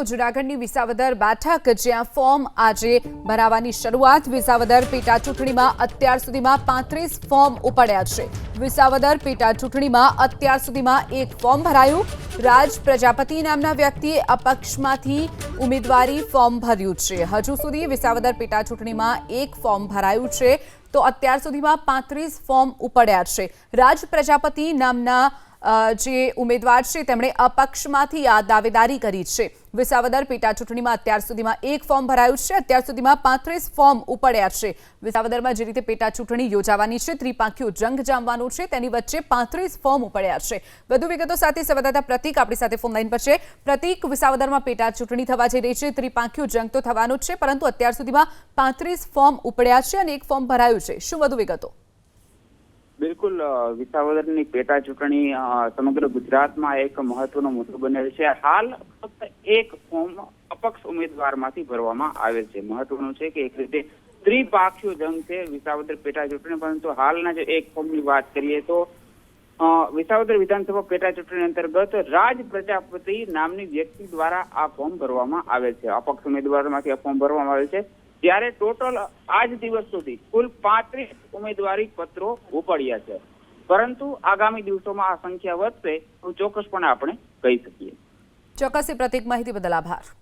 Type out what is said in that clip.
તો જૂનાગઢની વિસાવદર બેઠક જ્યાં ફોર્મ આજે ભરાવાની શરૂઆત। વિસાવદર પેટા ચૂંટણીમાં અત્યાર સુધીમાં 35 ફોર્મ ઉપડ્યા છે। વિસાવદર પેટા ચૂંટણીમાં અત્યાર સુધીમાં એક ફોર્મ ભરાયું। રાજ પ્રજાપતિ નામના વ્યક્તિએ અપક્ષમાંથી ઉમેદવારી ફોર્મ ભર્યું છે। હજુ સુધી વિસાવદર પેટા ચૂંટણીમાં એક ફોર્મ ભરાયું છે તો અત્યાર સુધીમાં 35 ફોર્મ ઉપડ્યા છે। રાજ પ્રજાપતિ નામના જે ઉમેદવાર છે તેમણે અપક્ષમાંથી આ દાવેદારી કરી છે। વિસાવદર પેટા ચૂંટણીમાં અત્યાર સુધીમાં એક ફોર્મ ભરાયું છે। અત્યાર સુધીમાં 35 ફોર્મ ઉપડ્યા છે। વિસાવદરમાં જે રીતે પેટા ચૂંટણી યોજાવાની છે, ત્રિપાંખીયો જંગ જામવાનો છે, તેની વચ્ચે 35 ફોર્મ ઉપડ્યા છે। વધુ વિગતો સાથે સંવાદદાતા પ્રતિક આપણી સાથે ફોન લાઈન પર છે। પ્રતિક, વિસાવદરમાં પેટા ચૂંટણી થવા જઈ રહી છે, ત્રિપાંખીયો જંગ તો થવાનો જ છે, પરંતુ અત્યાર સુધીમાં 35 ફોર્મ ઉપડ્યા છે અને એક ફોર્મ ભરાયું છે। શું વધુ વિગતો? બિલકુલ, વિસાવદરની પેટા ચૂંટણી સમગ્ર ગુજરાતમાં એક મહત્વનો મુદ્દો બનેલ છે। હાલ ફક્ત એક ફોર્મ અપક્ષ ઉમેદવારમાંથી ભરવામાં આવેલ છે। મહત્વનું છે કે એક રીતે ત્રિપાંખીયો જંગ છે વિસાવદર પેટા ચૂંટણી, પરંતુ હાલના જે એક ફોર્મની વાત કરીએ તો વિસાવદર વિધાનસભા પેટા ચૂંટણી અંતર્ગત રાજ પ્રજાપતિ નામની વ્યક્તિ દ્વારા આ ફોર્મ ભરવામાં આવેલ છે। અપક્ષ ઉમેદવારમાંથી આ ફોર્મ ભરવામાં આવેલ છે, ત્યારે ટોટલ આજ દિવસ સુધી કુલ 35 ઉમેદવારી પત્રો ઉપડ્યા છે, પરંતુ આગામી દિવસોમાં આ સંખ્યા વધશે તો ચોક્કસપણે આપણે કહી શકીએ। ચોક્કસ પ્રતિક, માહિતી બદલ આભાર।